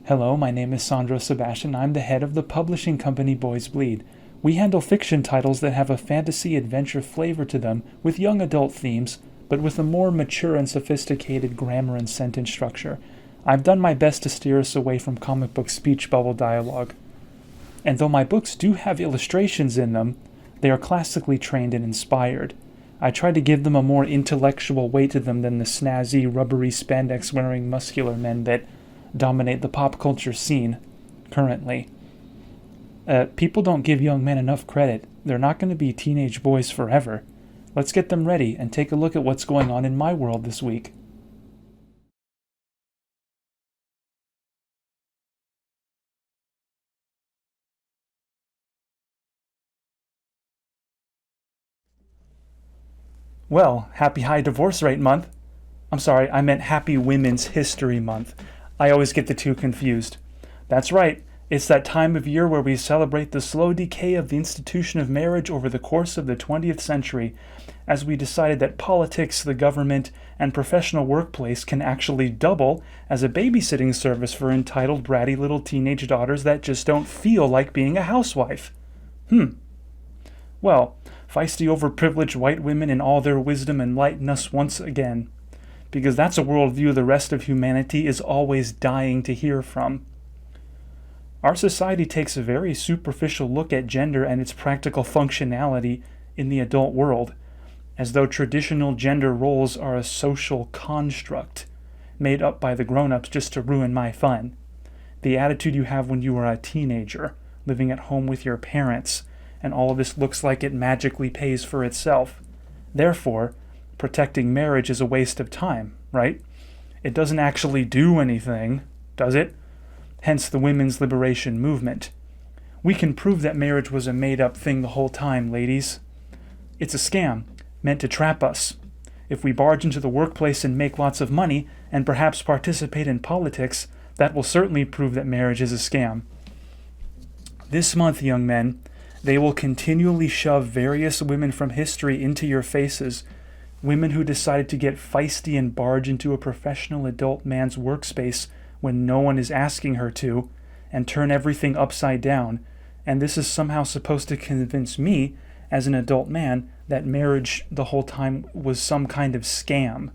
Hello, my name is Sandro Sebastian. I'm the head of the publishing company Boys Bleed. We handle fiction titles that have a fantasy adventure flavor to them with young adult themes, but with a more mature and sophisticated grammar and sentence structure. I've done my best to steer us away from comic book speech bubble dialogue. And though my books do have illustrations in them, they are classically trained and inspired. I try to give them a more intellectual weight to them than the snazzy, rubbery, spandex-wearing muscular men that dominate the pop culture scene currently. People don't give young men enough credit. They're not going to be teenage boys forever. Let's get them ready and take a look at what's going on in my world this week. Well, happy High Divorce Rate Month. I'm sorry, I meant Happy Women's History Month. I always get the two confused. That's right, it's that time of year where we celebrate the slow decay of the institution of marriage over the course of the 20th century, as we decided that politics, the government, and professional workplace can actually double as a babysitting service for entitled bratty little teenage daughters that just don't feel like being a housewife. Well, feisty overprivileged white women in all their wisdom enlighten us once again, because that's a worldview the rest of humanity is always dying to hear from. Our society takes a very superficial look at gender and its practical functionality in the adult world, as though traditional gender roles are a social construct made up by the grown-ups just to ruin my fun. The attitude you have when you are a teenager, living at home with your parents, and all of this looks like it magically pays for itself. Therefore, protecting marriage is a waste of time, right? It doesn't actually do anything, does it? Hence the women's liberation movement. We can prove that marriage was a made-up thing the whole time, ladies. It's a scam, meant to trap us. If we barge into the workplace and make lots of money, and perhaps participate in politics, that will certainly prove that marriage is a scam. This month, young men, they will continually shove various women from history into your faces, women who decided to get feisty and barge into a professional adult man's workspace when no one is asking her to, and turn everything upside down, and this is somehow supposed to convince me, as an adult man, that marriage the whole time was some kind of scam.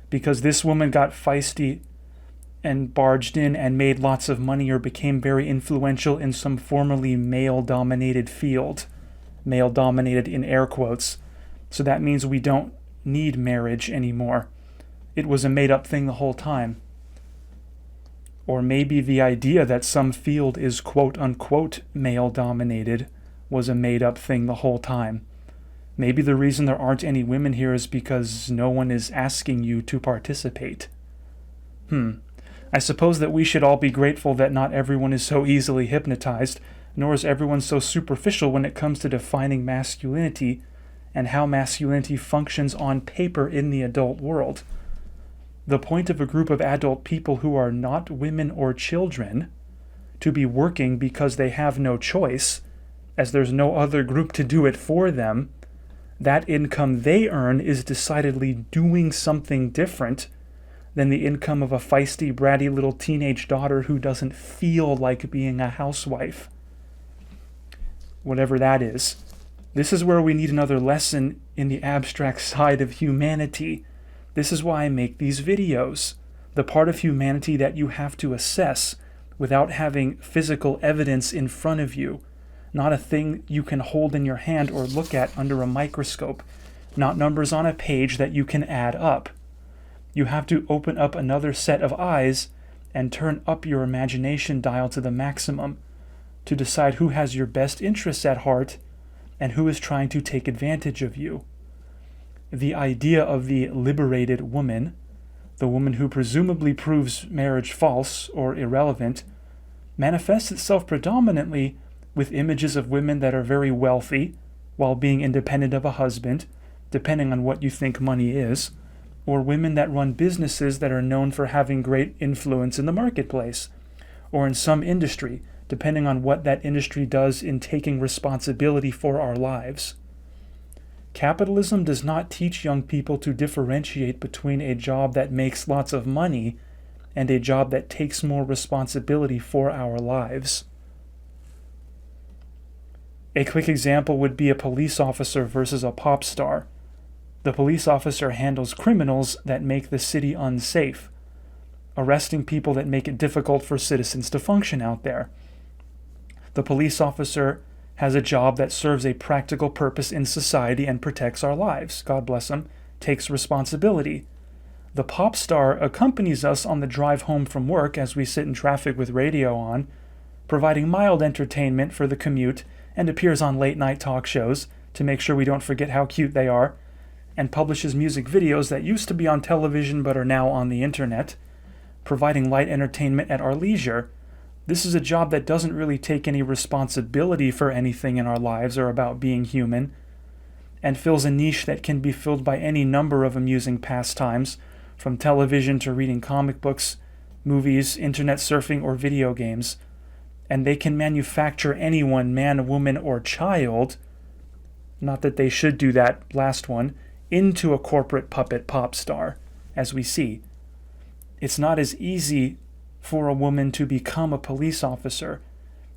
Because this woman got feisty and barged in and made lots of money or became very influential in some formerly male-dominated field. Male-dominated in air quotes. So that means we don't need marriage anymore. It was a made-up thing the whole time. Or maybe the idea that some field is quote-unquote male-dominated was a made-up thing the whole time. Maybe the reason there aren't any women here is because no one is asking you to participate. I suppose that we should all be grateful that not everyone is so easily hypnotized, nor is everyone so superficial when it comes to defining masculinity and how masculinity functions on paper in the adult world. The point of a group of adult people who are not women or children to be working because they have no choice, as there's no other group to do it for them, that income they earn is decidedly doing something different than the income of a feisty, bratty little teenage daughter who doesn't feel like being a housewife. Whatever that is. This is where we need another lesson in the abstract side of humanity. This is why I make these videos. The part of humanity that you have to assess without having physical evidence in front of you. Not a thing you can hold in your hand or look at under a microscope. Not numbers on a page that you can add up. You have to open up another set of eyes and turn up your imagination dial to the maximum to decide who has your best interests at heart and who is trying to take advantage of you. The idea of the liberated woman, the woman who presumably proves marriage false or irrelevant, manifests itself predominantly with images of women that are very wealthy while being independent of a husband, depending on what you think money is, or women that run businesses that are known for having great influence in the marketplace, or in some industry, depending on what that industry does in taking responsibility for our lives. Capitalism does not teach young people to differentiate between a job that makes lots of money and a job that takes more responsibility for our lives. A quick example would be a police officer versus a pop star. The police officer handles criminals that make the city unsafe, arresting people that make it difficult for citizens to function out there. The police officer has a job that serves a practical purpose in society and protects our lives. God bless him, takes responsibility. The pop star accompanies us on the drive home from work as we sit in traffic with radio on, providing mild entertainment for the commute, and appears on late-night talk shows to make sure we don't forget how cute they are, and publishes music videos that used to be on television but are now on the internet, providing light entertainment at our leisure. This is a job that doesn't really take any responsibility for anything in our lives or about being human, and fills a niche that can be filled by any number of amusing pastimes, from television to reading comic books, movies, internet surfing, or video games. And they can manufacture anyone, man, woman, or child, not that they should do that last one, into a corporate puppet pop star, as we see. It's not as easy for a woman to become a police officer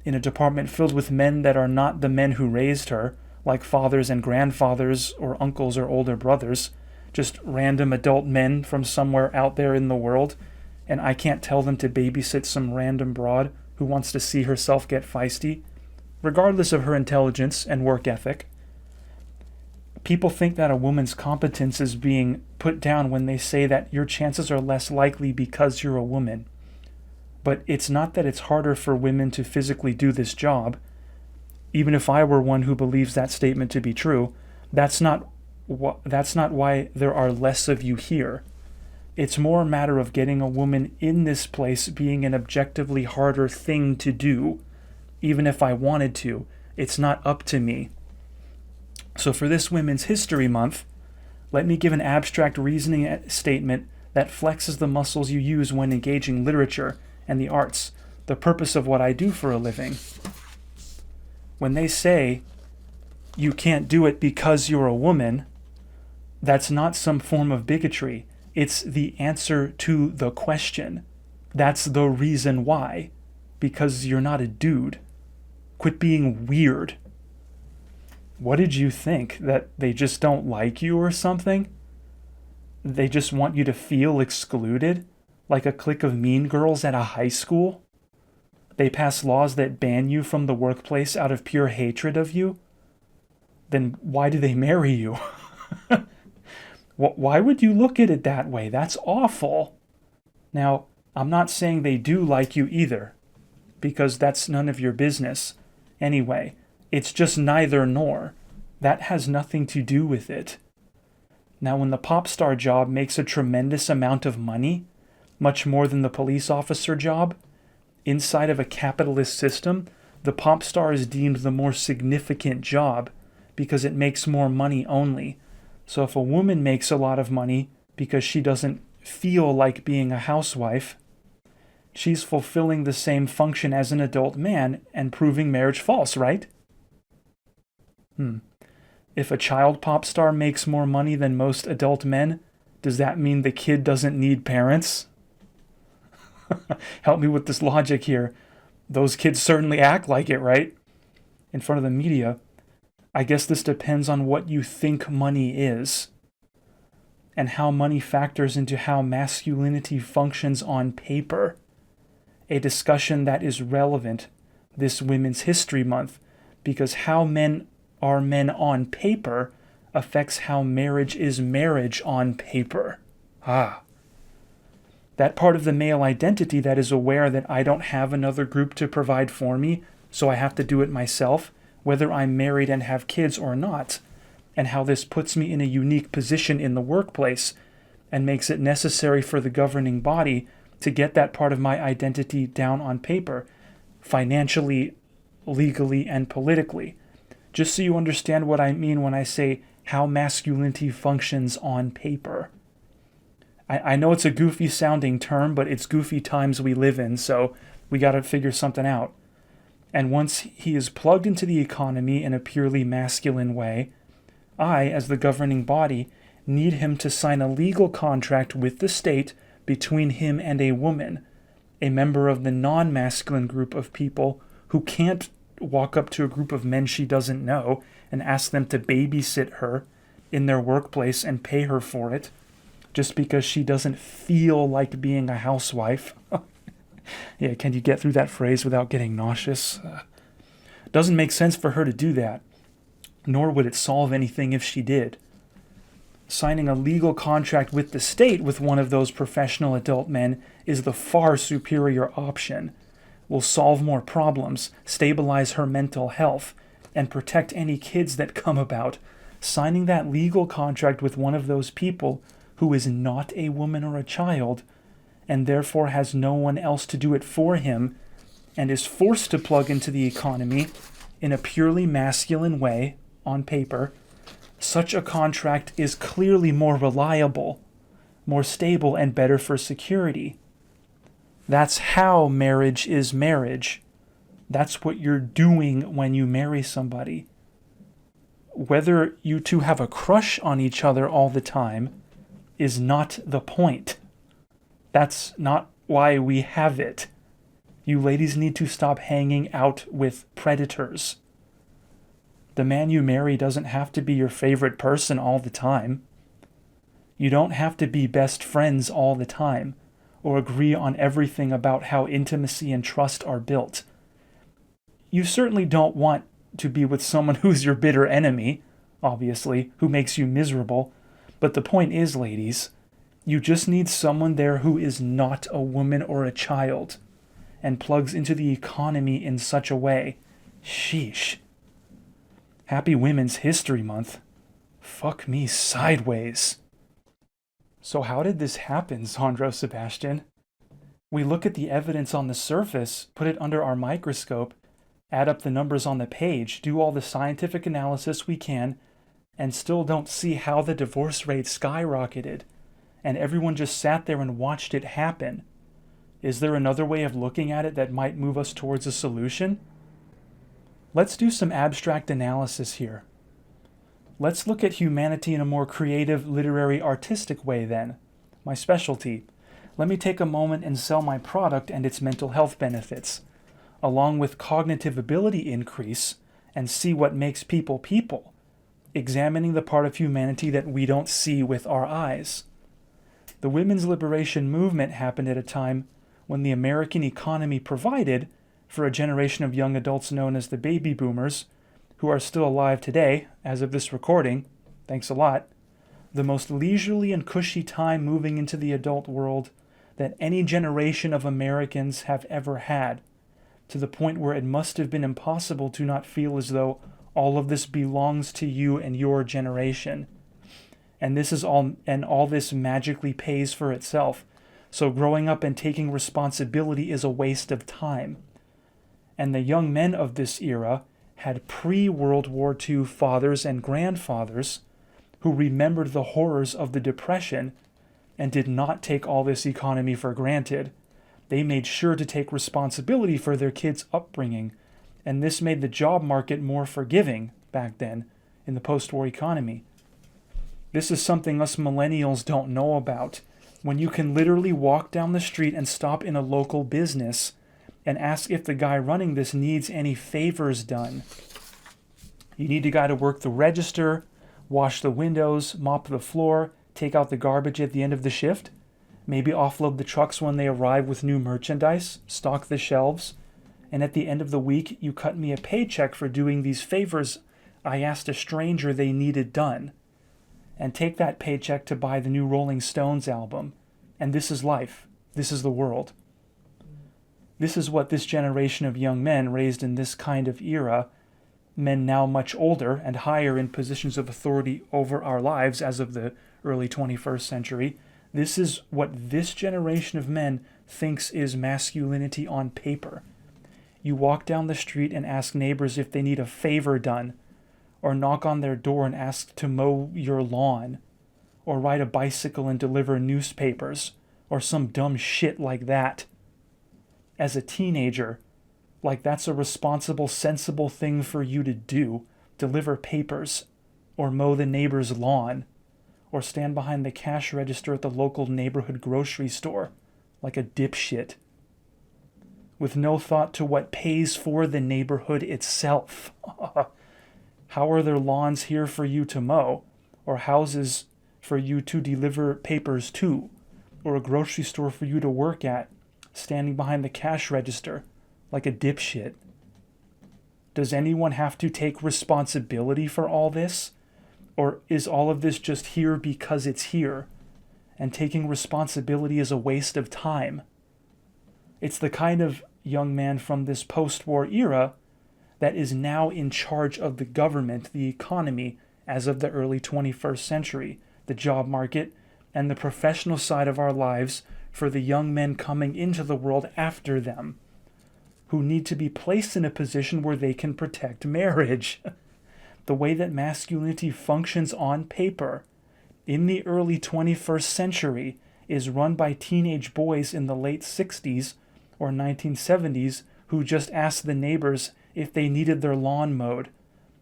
in a department filled with men that are not the men who raised her, like fathers and grandfathers or uncles or older brothers, just random adult men from somewhere out there in the world, and I can't tell them to babysit some random broad who wants to see herself get feisty, regardless of her intelligence and work ethic. People think that a woman's competence is being put down when they say that your chances are less likely because you're a woman. But it's not that it's harder for women to physically do this job. Even if I were one who believes that statement to be true, that's not why there are less of you here. It's more a matter of getting a woman in this place being an objectively harder thing to do. Even if I wanted to, it's not up to me. So for this Women's History Month, let me give an abstract reasoning statement that flexes the muscles you use when engaging literature and the arts, the purpose of what I do for a living. When they say you can't do it because you're a woman, that's not some form of bigotry. It's the answer to the question. That's the reason why. Because you're not a dude. Quit being weird. What did you think? That they just don't like you or something? They just want you to feel excluded? Like a clique of mean girls at a high school? They pass laws that ban you from the workplace out of pure hatred of you? Then why do they marry you? Why would you look at it that way? That's awful. Now, I'm not saying they do like you either, because that's none of your business. Anyway, it's just neither nor. That has nothing to do with it. Now, when the pop star job makes a tremendous amount of money, much more than the police officer job, inside of a capitalist system, the pop star is deemed the more significant job because it makes more money only. So if a woman makes a lot of money because she doesn't feel like being a housewife, she's fulfilling the same function as an adult man and proving marriage false, right? If a child pop star makes more money than most adult men, does that mean the kid doesn't need parents? Help me with this logic here. Those kids certainly act like it, right? In front of the media. I guess this depends on what you think money is and how money factors into how masculinity functions on paper. A discussion that is relevant this Women's History Month, because how men are men on paper affects how marriage is marriage on paper. That part of the male identity that is aware that I don't have another group to provide for me, so I have to do it myself, whether I'm married and have kids or not, and how this puts me in a unique position in the workplace and makes it necessary for the governing body to get that part of my identity down on paper, financially, legally, and politically. Just so you understand what I mean when I say how masculinity functions on paper. I know it's a goofy sounding term, but it's goofy times we live in, so we got to figure something out. And once he is plugged into the economy in a purely masculine way, I, as the governing body, need him to sign a legal contract with the state between him and a woman, a member of the non-masculine group of people who can't walk up to a group of men she doesn't know and ask them to babysit her in their workplace and pay her for it just because she doesn't feel like being a housewife. Yeah, can you get through that phrase without getting nauseous? Doesn't make sense for her to do that, nor would it solve anything if she did. Signing a legal contract with the state with one of those professional adult men is the far superior option. Will solve more problems, stabilize her mental health, and protect any kids that come about. Signing that legal contract with one of those people who is not a woman or a child, and therefore has no one else to do it for him, and is forced to plug into the economy in a purely masculine way, on paper, such a contract is clearly more reliable, more stable, and better for security. That's how marriage is marriage. That's what you're doing when you marry somebody. Whether you two have a crush on each other all the time is not the point. That's not why we have it. You ladies need to stop hanging out with predators. The man you marry doesn't have to be your favorite person all the time. You don't have to be best friends all the time, or agree on everything about how intimacy and trust are built. You certainly don't want to be with someone who's your bitter enemy, obviously, who makes you miserable. But the point is, ladies, you just need someone there who is not a woman or a child and plugs into the economy in such a way. Sheesh. Happy Women's History Month. Fuck me sideways. So how did this happen, Sandro Sebastian? We look at the evidence on the surface, put it under our microscope, add up the numbers on the page, do all the scientific analysis we can, and still don't see how the divorce rate skyrocketed, and everyone just sat there and watched it happen. Is there another way of looking at it that might move us towards a solution? Let's do some abstract analysis here. Let's look at humanity in a more creative, literary, artistic way then. My specialty. Let me take a moment and sell my product and its mental health benefits, along with cognitive ability increase, and see what makes people people, examining the part of humanity that we don't see with our eyes. The women's liberation movement happened at a time when the American economy provided for a generation of young adults known as the baby boomers, who are still alive today, as of this recording, thanks a lot, the most leisurely and cushy time moving into the adult world that any generation of Americans have ever had, to the point where it must have been impossible to not feel as though all of this belongs to you and your generation. And all this magically pays for itself. So growing up and taking responsibility is a waste of time. And the young men of this era had pre-World War II fathers and grandfathers who remembered the horrors of the Depression and did not take all this economy for granted. They made sure to take responsibility for their kids' upbringing, and this made the job market more forgiving back then in the post-war economy. This is something us millennials don't know about. When you can literally walk down the street and stop in a local business and ask if the guy running this needs any favors done. You need a guy to work the register, wash the windows, mop the floor, take out the garbage at the end of the shift, maybe offload the trucks when they arrive with new merchandise, stock the shelves, and at the end of the week you cut me a paycheck for doing these favors I asked a stranger they needed done. And take that paycheck to buy the new Rolling Stones album. And this is life. This is the world. This is what this generation of young men raised in this kind of era, men now much older and higher in positions of authority over our lives as of the early 21st century, this is what this generation of men thinks is masculinity on paper. You walk down the street and ask neighbors if they need a favor done, or knock on their door and ask to mow your lawn, or ride a bicycle and deliver newspapers, or some dumb shit like that. As a teenager, like that's a responsible, sensible thing for you to do, deliver papers, or mow the neighbor's lawn, or stand behind the cash register at the local neighborhood grocery store like a dipshit, with no thought to what pays for the neighborhood itself. How are there lawns here for you to mow, or houses for you to deliver papers to, or a grocery store for you to work at, standing behind the cash register like a dipshit? Does anyone have to take responsibility for all this? Or is all of this just here because it's here? And taking responsibility is a waste of time. It's the kind of young man from this post-war era that is now in charge of the government, the economy, as of the early 21st century, the job market, and the professional side of our lives for the young men coming into the world after them, who need to be placed in a position where they can protect marriage. The way that masculinity functions on paper in the early 21st century is run by teenage boys in the late 60s or 1970s who just asked the neighbors if they needed their lawn mowed,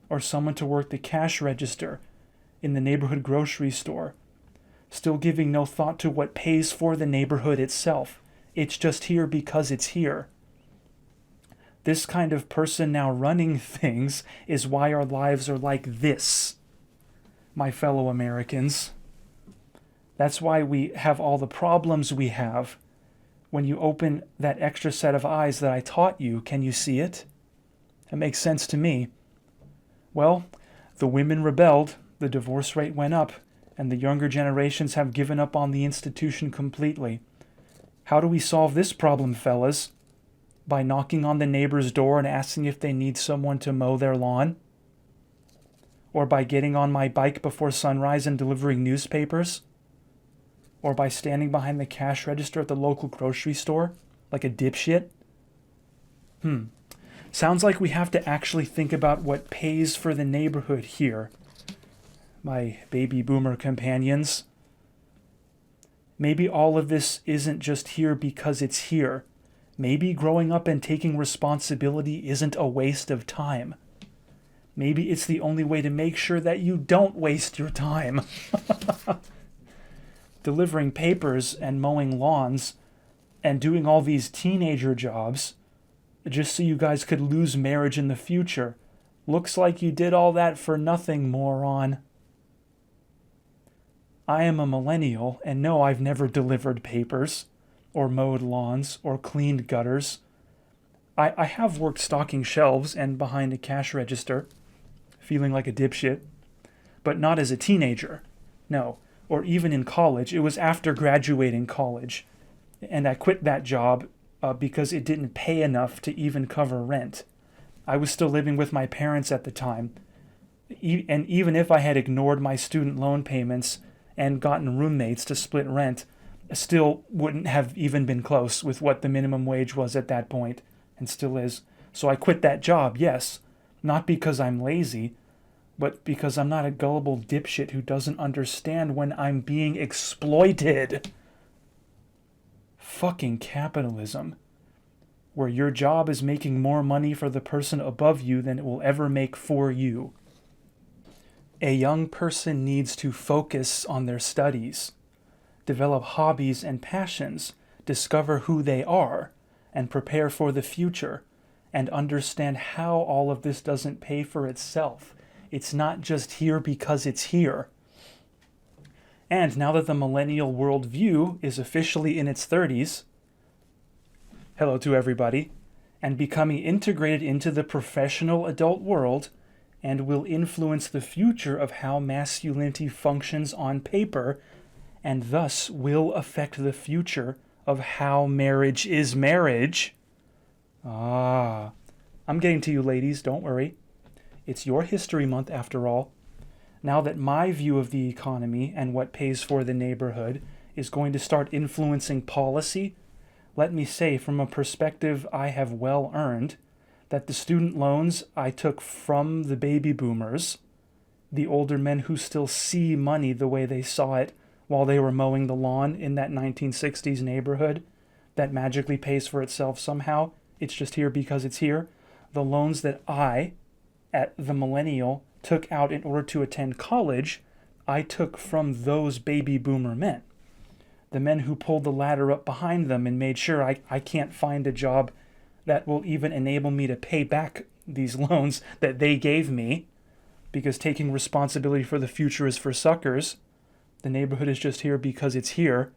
or someone to work the cash register in the neighborhood grocery store, still giving no thought to what pays for the neighborhood itself. It's just here because it's here. This kind of person now running things is why our lives are like this, my fellow Americans. That's why we have all the problems we have. When you open that extra set of eyes that I taught you, can you see it? It makes sense to me. Well, the women rebelled, the divorce rate went up, and the younger generations have given up on the institution completely. How do we solve this problem, fellas? By knocking on the neighbor's door and asking if they need someone to mow their lawn? Or by getting on my bike before sunrise and delivering newspapers? Or by standing behind the cash register at the local grocery store like a dipshit? Sounds like we have to actually think about what pays for the neighborhood here, my baby boomer companions. Maybe all of this isn't just here because it's here. Maybe growing up and taking responsibility isn't a waste of time. Maybe it's the only way to make sure that you don't waste your time. Delivering papers and mowing lawns and doing all these teenager jobs just so you guys could lose marriage in the future. Looks like you did all that for nothing, moron. I am a millennial, and no, I've never delivered papers, or mowed lawns, or cleaned gutters. I have worked stocking shelves and behind a cash register, feeling like a dipshit, but not as a teenager, no, or even in college. It was after graduating college, and I quit that job because it didn't pay enough to even cover rent. I was still living with my parents at the time, and even if I had ignored my student loan payments and gotten roommates to split rent, still wouldn't have even been close with what the minimum wage was at that point, and still is. So I quit that job, yes, not because I'm lazy, but because I'm not a gullible dipshit who doesn't understand when I'm being exploited. Fucking capitalism, where your job is making more money for the person above you than it will ever make for you. A young person needs to focus on their studies, develop hobbies and passions, discover who they are, and prepare for the future, and understand how all of this doesn't pay for itself. It's not just here because it's here. And now that the millennial worldview is officially in its 30s, hello to everybody, and becoming integrated into the professional adult world, and will influence the future of how masculinity functions on paper, and thus will affect the future of how marriage is marriage. I'm getting to you, ladies, don't worry. It's your History Month after all. Now that my view of the economy and what pays for the neighborhood is going to start influencing policy, let me say from a perspective I have well earned, that the student loans I took from the baby boomers, the older men who still see money the way they saw it while they were mowing the lawn in that 1960s neighborhood that magically pays for itself somehow, it's just here because it's here, the loans that I, at the millennial, took out in order to attend college, I took from those baby boomer men. The men who pulled the ladder up behind them and made sure I can't find a job that will even enable me to pay back these loans that they gave me, because taking responsibility for the future is for suckers. The neighborhood is just here because it's here.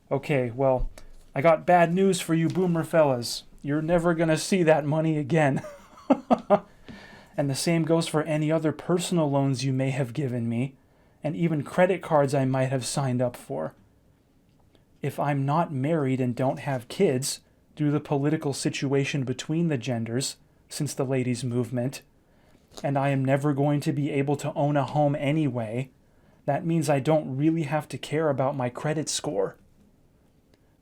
Okay, well, I got bad news for you boomer fellas. You're never going to see that money again. And the same goes for any other personal loans you may have given me, and even credit cards I might have signed up for. If I'm not married and don't have kids, due to the political situation between the genders since the ladies' movement, and I am never going to be able to own a home anyway, that means I don't really have to care about my credit score.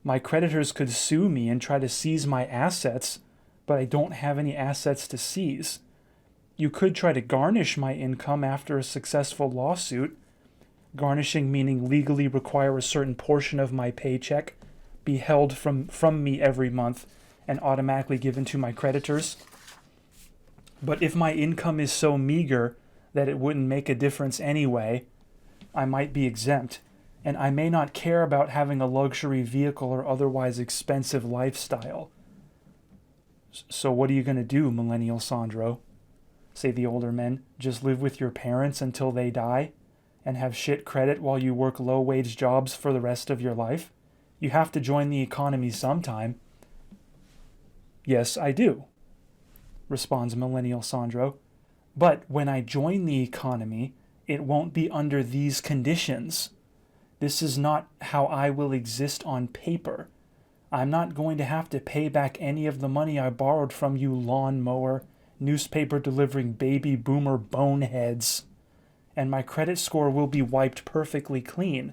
My creditors could sue me and try to seize my assets, but I don't have any assets to seize. You could try to garnish my income after a successful lawsuit. Garnishing meaning legally require a certain portion of my paycheck be held from me every month and automatically given to my creditors. But if my income is so meager that it wouldn't make a difference anyway, I might be exempt, and I may not care about having a luxury vehicle or otherwise expensive lifestyle. So what are you going to do, Millennial Sandro? Say the older men, just live with your parents until they die and have shit credit while you work low-wage jobs for the rest of your life? You have to join the economy sometime. Yes, I do, responds Millennial Sandro. But when I join the economy, it won't be under these conditions. This is not how I will exist on paper. I'm not going to have to pay back any of the money I borrowed from you lawnmower, newspaper-delivering baby boomer boneheads. And my credit score will be wiped perfectly clean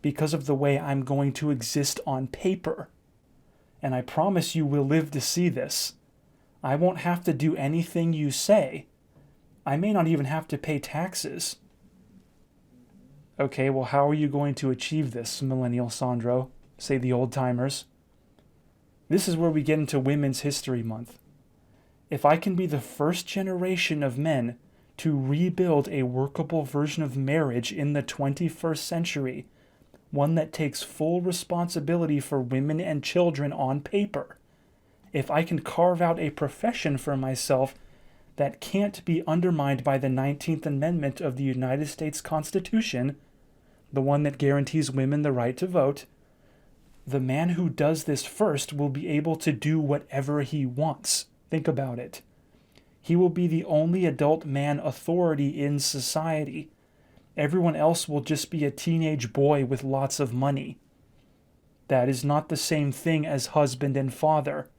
because of the way I'm going to exist on paper. And I promise you will live to see this. I won't have to do anything you say. I may not even have to pay taxes. Okay, well, how are you going to achieve this, Millennial Sandro? Say the old-timers. This is where we get into Women's History Month. If I can be the first generation of men to rebuild a workable version of marriage in the 21st century, one that takes full responsibility for women and children on paper, if I can carve out a profession for myself that can't be undermined by the 19th Amendment of the United States Constitution, the one that guarantees women the right to vote, the man who does this first will be able to do whatever he wants. Think about it. He will be the only adult man authority in society. Everyone else will just be a teenage boy with lots of money. That is not the same thing as husband and father.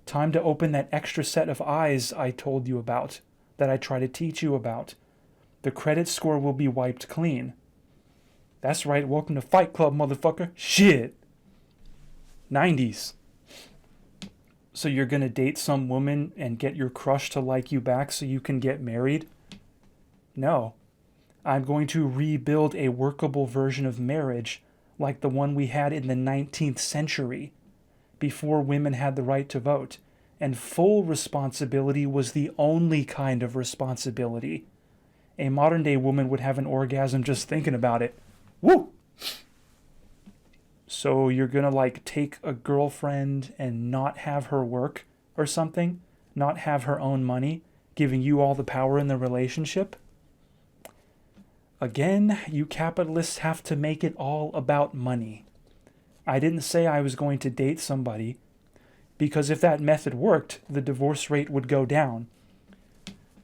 Time to open that extra set of eyes I told you about, that I try to teach you about. The credit score will be wiped clean. That's right, welcome to Fight Club, motherfucker. Shit. 90s. So you're gonna date some woman and get your crush to like you back so you can get married? No. I'm going to rebuild a workable version of marriage like the one we had in the 19th century, before women had the right to vote, and full responsibility was the only kind of responsibility. A modern-day woman would have an orgasm just thinking about it. Woo! So you're gonna, take a girlfriend and not have her work or something? Not have her own money, giving you all the power in the relationship? Again, you capitalists have to make it all about money. I didn't say I was going to date somebody, because if that method worked, the divorce rate would go down.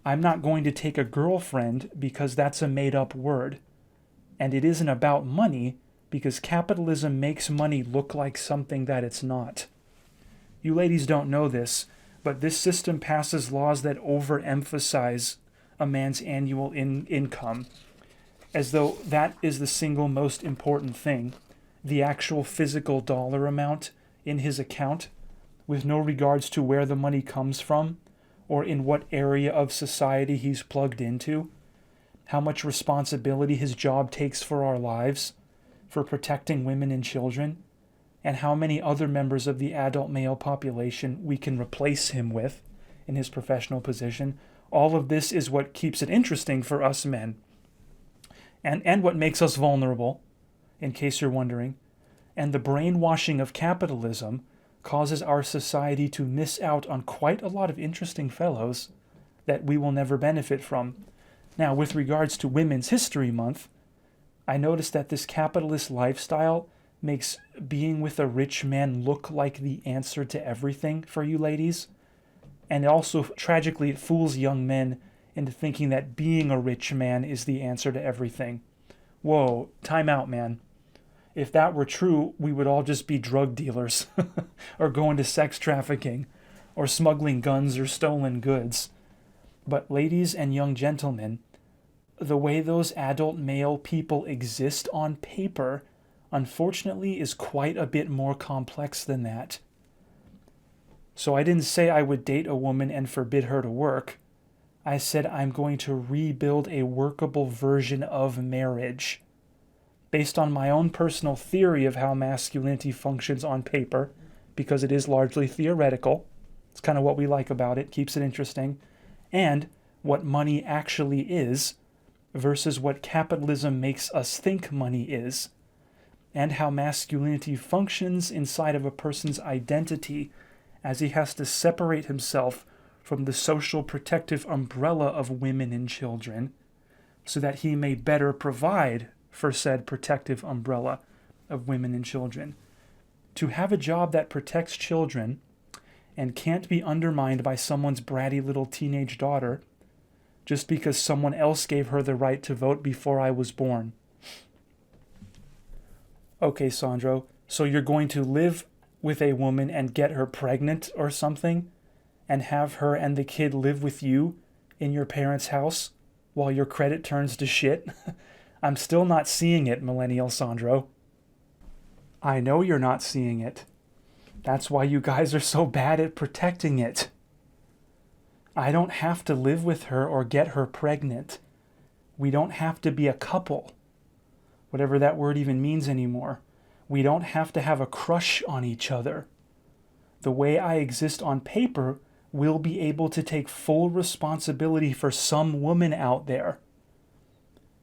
I'm not going to take a girlfriend because that's a made-up word. And it isn't about money, because capitalism makes money look like something that it's not. You ladies don't know this, but this system passes laws that overemphasize a man's annual income, as though that is the single most important thing, the actual physical dollar amount in his account, with no regards to where the money comes from, or in what area of society he's plugged into, how much responsibility his job takes for our lives, for protecting women and children, and how many other members of the adult male population we can replace him with in his professional position. All of this is what keeps it interesting for us men. and what makes us vulnerable, in case you're wondering. And the brainwashing of capitalism causes our society to miss out on quite a lot of interesting fellows that we will never benefit from. Now, with regards to Women's History Month, I noticed that this capitalist lifestyle makes being with a rich man look like the answer to everything for you ladies. And also, tragically, it fools young men into thinking that being a rich man is the answer to everything. Whoa, time out, man. If that were true, we would all just be drug dealers or go into sex trafficking or smuggling guns or stolen goods. But ladies and young gentlemen, the way those adult male people exist on paper, unfortunately, is quite a bit more complex than that. So I didn't say I would date a woman and forbid her to work. I said I'm going to rebuild a workable version of marriage, based on my own personal theory of how masculinity functions on paper, because it is largely theoretical. It's kind of what we like about it, keeps it interesting, and what money actually is versus what capitalism makes us think money is, and how masculinity functions inside of a person's identity as he has to separate himself from the social protective umbrella of women and children so that he may better provide for said protective umbrella of women and children. To have a job that protects children and can't be undermined by someone's bratty little teenage daughter just because someone else gave her the right to vote before I was born. Okay, Sandro, so you're going to live with a woman and get her pregnant or something and have her and the kid live with you in your parents' house while your credit turns to shit? I'm still not seeing it, Millennial Sandro. I know you're not seeing it. That's why you guys are so bad at protecting it. I don't have to live with her or get her pregnant. We don't have to be a couple, whatever that word even means anymore. We don't have to have a crush on each other. The way I exist on paper will be able to take full responsibility for some woman out there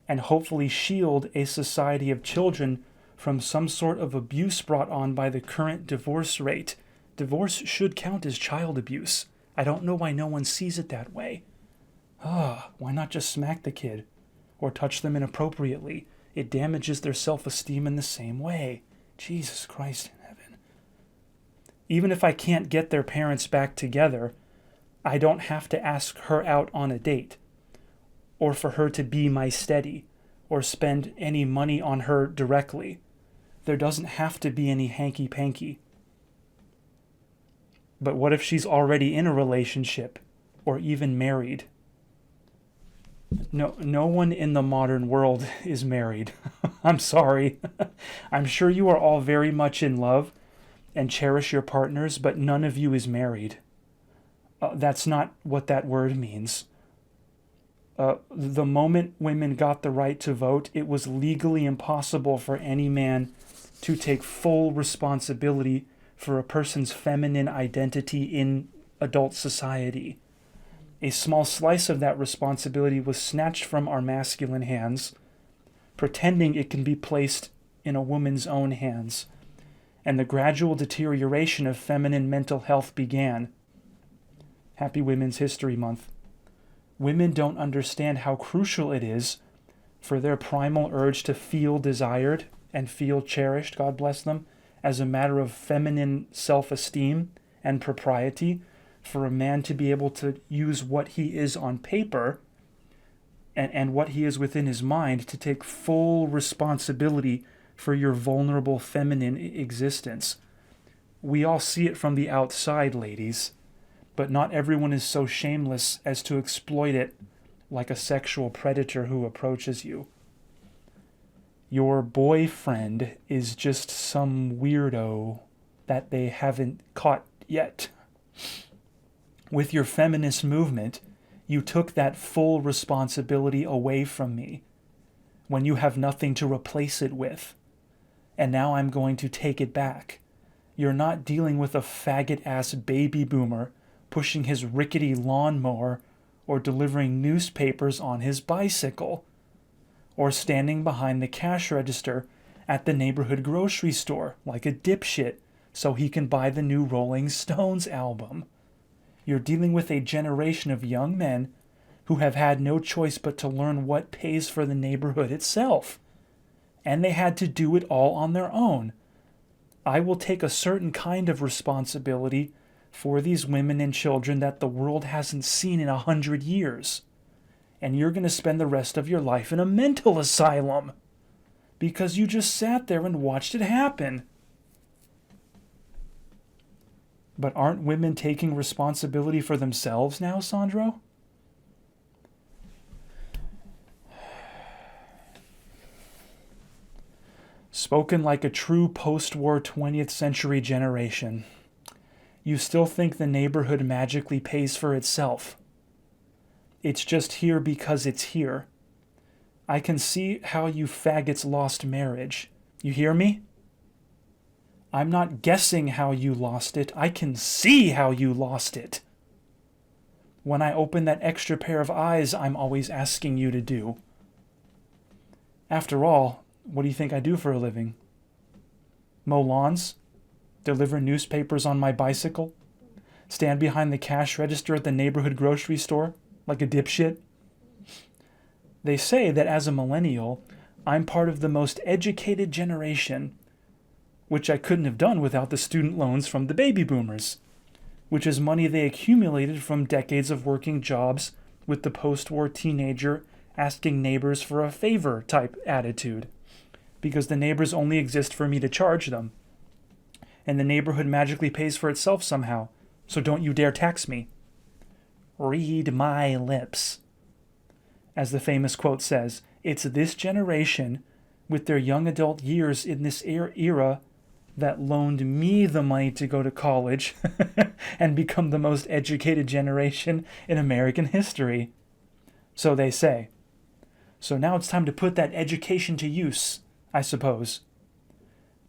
and hopefully shield a society of children from some sort of abuse brought on by the current divorce rate. Divorce should count as child abuse. I don't know why no one sees it that way. Why not just smack the kid or touch them inappropriately? It damages their self-esteem in the same way. Jesus Christ in heaven. Even if I can't get their parents back together, I don't have to ask her out on a date, or for her to be my steady, or spend any money on her directly. There doesn't have to be any hanky-panky. But what if she's already in a relationship, or even married? No one in the modern world is married. I'm sorry. I'm sure you are all very much in love and cherish your partners, but none of you is married. That's not what that word means. The moment women got the right to vote, it was legally impossible for any man to take full responsibility for a person's feminine identity in adult society. A small slice of that responsibility was snatched from our masculine hands, pretending it can be placed in a woman's own hands, and the gradual deterioration of feminine mental health began. Happy Women's History Month. Women don't understand how crucial it is for their primal urge to feel desired and feel cherished, God bless them, as a matter of feminine self-esteem and propriety, for a man to be able to use what he is on paper and what he is within his mind to take full responsibility for your vulnerable feminine existence. We all see it from the outside, ladies, but not everyone is so shameless as to exploit it like a sexual predator who approaches you. Your boyfriend is just some weirdo that they haven't caught yet. With your feminist movement, you took that full responsibility away from me when you have nothing to replace it with. And now I'm going to take it back. You're not dealing with a faggot-ass baby boomer pushing his rickety lawnmower or delivering newspapers on his bicycle, or standing behind the cash register at the neighborhood grocery store like a dipshit so he can buy the new Rolling Stones album. You're dealing with a generation of young men who have had no choice but to learn what pays for the neighborhood itself. And they had to do it all on their own. I will take a certain kind of responsibility for these women and children that the world hasn't seen in 100 years. And you're going to spend the rest of your life in a mental asylum because you just sat there and watched it happen. But aren't women taking responsibility for themselves now, Sandro? Spoken like a true post-war 20th century generation. You still think the neighborhood magically pays for itself. It's just here because it's here. I can see how you faggots lost marriage. You hear me? I'm not guessing how you lost it. I can see how you lost it. When I open that extra pair of eyes I'm always asking you to do. After all, what do you think I do for a living? Mow lawns? Deliver newspapers on my bicycle? Stand behind the cash register at the neighborhood grocery store like a dipshit? They say that as a millennial, I'm part of the most educated generation, which I couldn't have done without the student loans from the baby boomers, which is money they accumulated from decades of working jobs with the post-war teenager asking neighbors for a favor type attitude, because the neighbors only exist for me to charge them. And the neighborhood magically pays for itself somehow, so don't you dare tax me. Read my lips. As the famous quote says, it's this generation with their young adult years in this era that loaned me the money to go to college and become the most educated generation in American history. So they say. So now it's time to put that education to use, I suppose.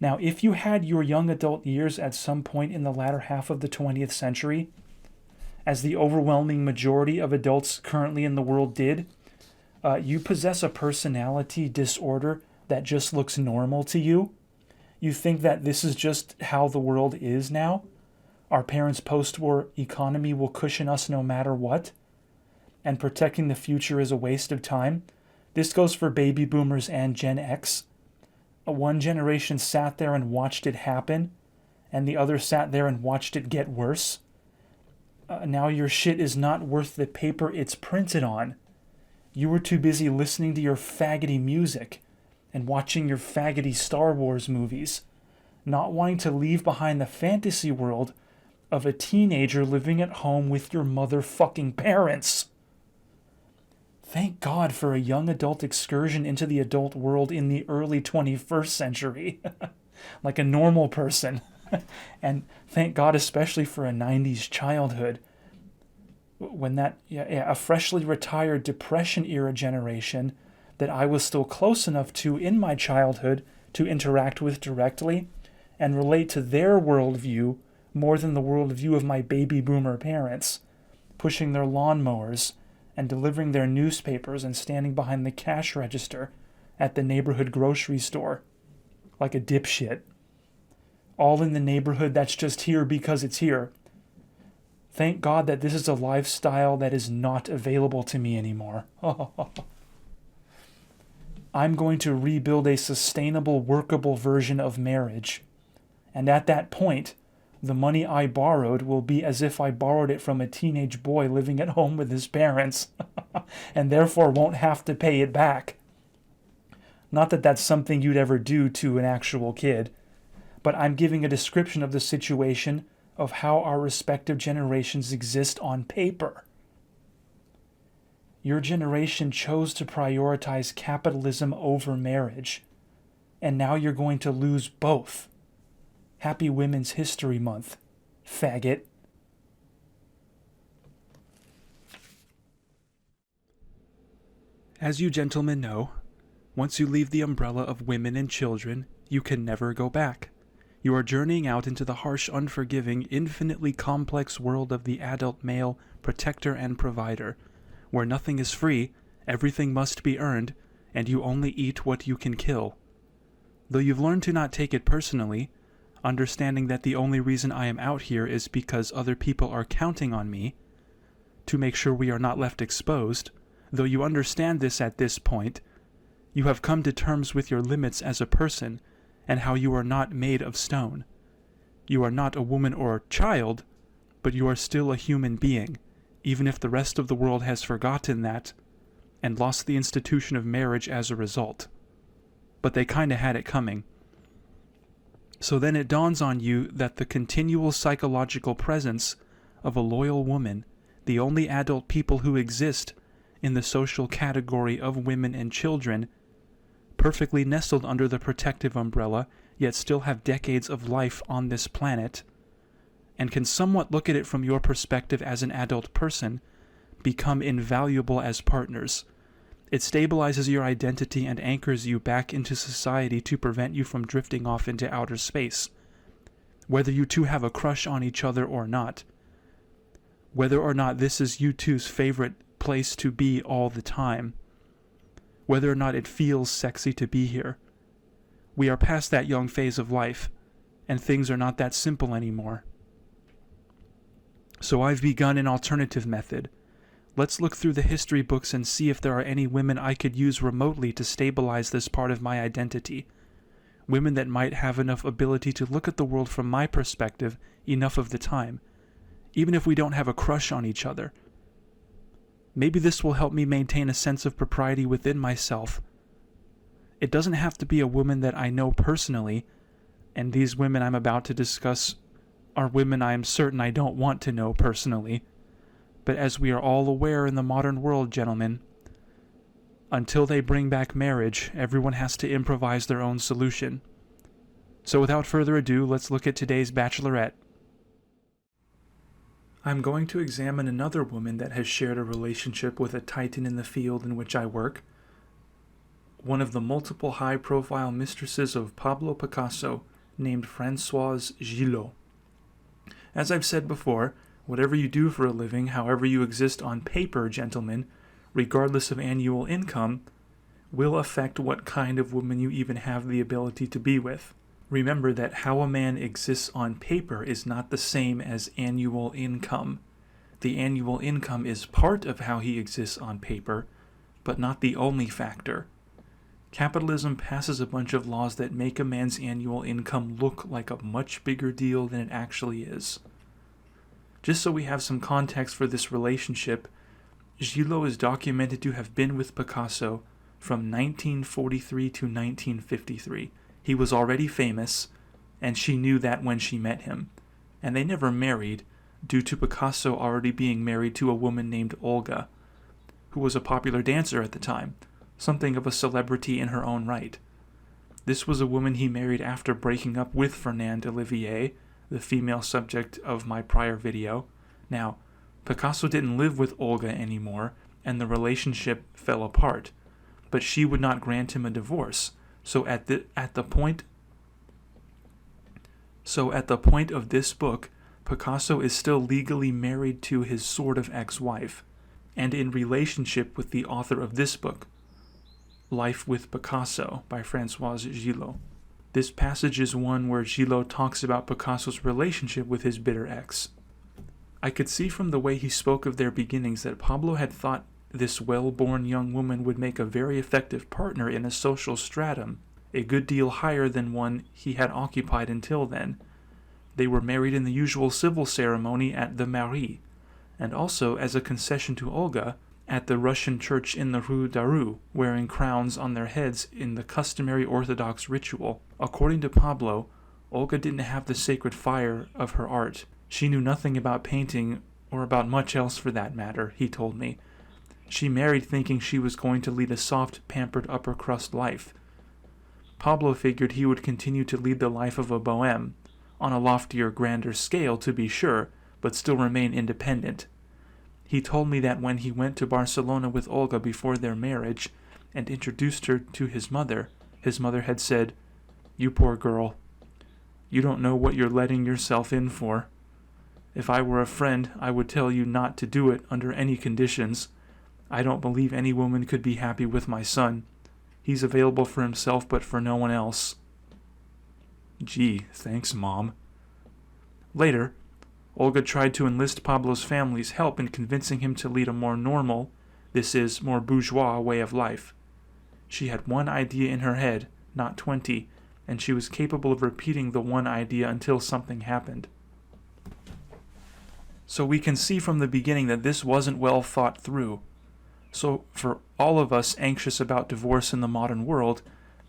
Now, if you had your young adult years at some point in the latter half of the 20th century, as the overwhelming majority of adults currently in the world did, you possess a personality disorder that just looks normal to you. You think that this is just how the world is now? Our parents' post-war economy will cushion us no matter what? And protecting the future is a waste of time? This goes for baby boomers and Gen X. One generation sat there and watched it happen, and the other sat there and watched it get worse. Now your shit is not worth the paper it's printed on. You were too busy listening to your faggoty music and watching your faggoty Star Wars movies, not wanting to leave behind the fantasy world of a teenager living at home with your motherfucking parents. Thank God for a young adult excursion into the adult world in the early 21st century, like a normal person. And thank God especially for a 90s childhood, when a freshly retired Depression-era generation that I was still close enough to in my childhood to interact with directly and relate to their worldview more than the worldview of my baby boomer parents, pushing their lawnmowers and delivering their newspapers and standing behind the cash register at the neighborhood grocery store like a dipshit. All in the neighborhood that's just here because it's here. Thank God that this is a lifestyle that is not available to me anymore. I'm going to rebuild a sustainable, workable version of marriage. And at that point, the money I borrowed will be as if I borrowed it from a teenage boy living at home with his parents, and therefore won't have to pay it back. Not that that's something you'd ever do to an actual kid, but I'm giving a description of the situation of how our respective generations exist on paper. Your generation chose to prioritize capitalism over marriage, and now you're going to lose both. Happy Women's History Month, faggot. As you gentlemen know, once you leave the umbrella of women and children, you can never go back. You are journeying out into the harsh, unforgiving, infinitely complex world of the adult male protector and provider, where nothing is free, everything must be earned, and you only eat what you can kill. Though you've learned to not take it personally, understanding that the only reason I am out here is because other people are counting on me to make sure we are not left exposed, though you understand this at this point, you have come to terms with your limits as a person and how you are not made of stone. You are not a woman or a child, but you are still a human being, even if the rest of the world has forgotten that and lost the institution of marriage as a result. But they kinda had it coming. So then it dawns on you that the continual psychological presence of a loyal woman, the only adult people who exist in the social category of women and children, perfectly nestled under the protective umbrella, yet still have decades of life on this planet, and can somewhat look at it from your perspective as an adult person, become invaluable as partners. It stabilizes your identity and anchors you back into society to prevent you from drifting off into outer space. Whether you two have a crush on each other or not. Whether or not this is you two's favorite place to be all the time. Whether or not it feels sexy to be here. We are past that young phase of life, and things are not that simple anymore. So I've begun an alternative method. Let's look through the history books and see if there are any women I could use remotely to stabilize this part of my identity. Women that might have enough ability to look at the world from my perspective enough of the time, even if we don't have a crush on each other. Maybe this will help me maintain a sense of propriety within myself. It doesn't have to be a woman that I know personally, and these women I'm about to discuss are women I am certain I don't want to know personally. But as we are all aware in the modern world, gentlemen, until they bring back marriage, everyone has to improvise their own solution. So without further ado, let's look at today's bachelorette. I'm going to examine another woman that has shared a relationship with a titan in the field in which I work, one of the multiple high-profile mistresses of Pablo Picasso, named Françoise Gillot. As I've said before, whatever you do for a living, however you exist on paper, gentlemen, regardless of annual income, will affect what kind of woman you even have the ability to be with. Remember that how a man exists on paper is not the same as annual income. The annual income is part of how he exists on paper, but not the only factor. Capitalism passes a bunch of laws that make a man's annual income look like a much bigger deal than it actually is. Just so we have some context for this relationship, Gillot is documented to have been with Picasso from 1943 to 1953. He was already famous, and she knew that when she met him. And they never married, due to Picasso already being married to a woman named Olga, who was a popular dancer at the time, something of a celebrity in her own right. This was a woman he married after breaking up with Fernande Olivier, the female subject of my prior video. Now, Picasso didn't live with Olga anymore, and the relationship fell apart, but she would not grant him a divorce. So at the point of this book, Picasso is still legally married to his sort of ex-wife, and in relationship with the author of this book, Life with Picasso by Françoise Gillot. This passage is one where Gillot talks about Picasso's relationship with his bitter ex. I could see from the way he spoke of their beginnings that Pablo had thought this well-born young woman would make a very effective partner in a social stratum, a good deal higher than one he had occupied until then. They were married in the usual civil ceremony at the Mairie, and also, as a concession to Olga, at the Russian church in the Rue Daru, wearing crowns on their heads in the customary Orthodox ritual. According to Pablo, Olga didn't have the sacred fire of her art. She knew nothing about painting, or about much else for that matter, he told me. She married thinking she was going to lead a soft, pampered upper-crust life. Pablo figured he would continue to lead the life of a bohème, on a loftier, grander scale to be sure, but still remain independent. He told me that when he went to Barcelona with Olga before their marriage and introduced her to his mother had said, "You poor girl. You don't know what you're letting yourself in for. If I were a friend, I would tell you not to do it under any conditions. I don't believe any woman could be happy with my son. He's available for himself but for no one else. Gee, thanks, Mom. Later, Olga tried to enlist Pablo's family's help in convincing him to lead a more normal, this is, more bourgeois way of life. She had one idea in her head, not 20, and she was capable of repeating the one idea until something happened. So we can see from the beginning that this wasn't well thought through. So for all of us anxious about divorce in the modern world,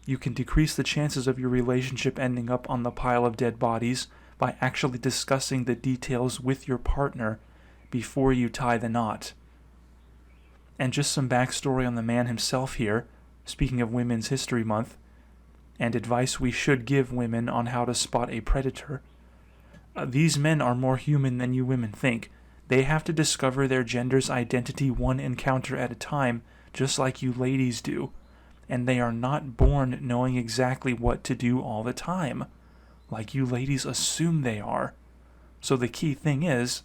you can decrease the chances of your relationship ending up on the pile of dead bodies by actually discussing the details with your partner before you tie the knot. And just some backstory on the man himself here, speaking of Women's History Month, and advice we should give women on how to spot a predator. These men are more human than you women think. They have to discover their gender's identity one encounter at a time, just like you ladies do. And they are not born knowing exactly what to do all the time, like you ladies assume they are. So the key thing is,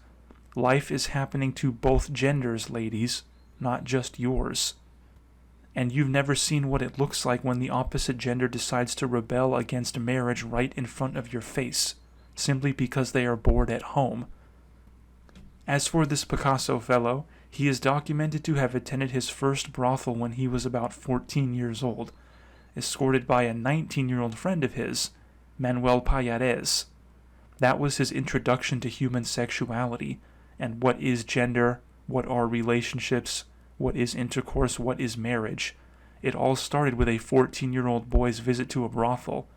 life is happening to both genders, ladies, not just yours. And you've never seen what it looks like when the opposite gender decides to rebel against marriage right in front of your face, simply because they are bored at home. As for this Picasso fellow, he is documented to have attended his first brothel when he was about 14 years old, escorted by a 19-year-old friend of his, Manuel Pallares. That was his introduction to human sexuality, and what is gender, what are relationships, what is intercourse, what is marriage. It all started with a 14-year-old boy's visit to a brothel,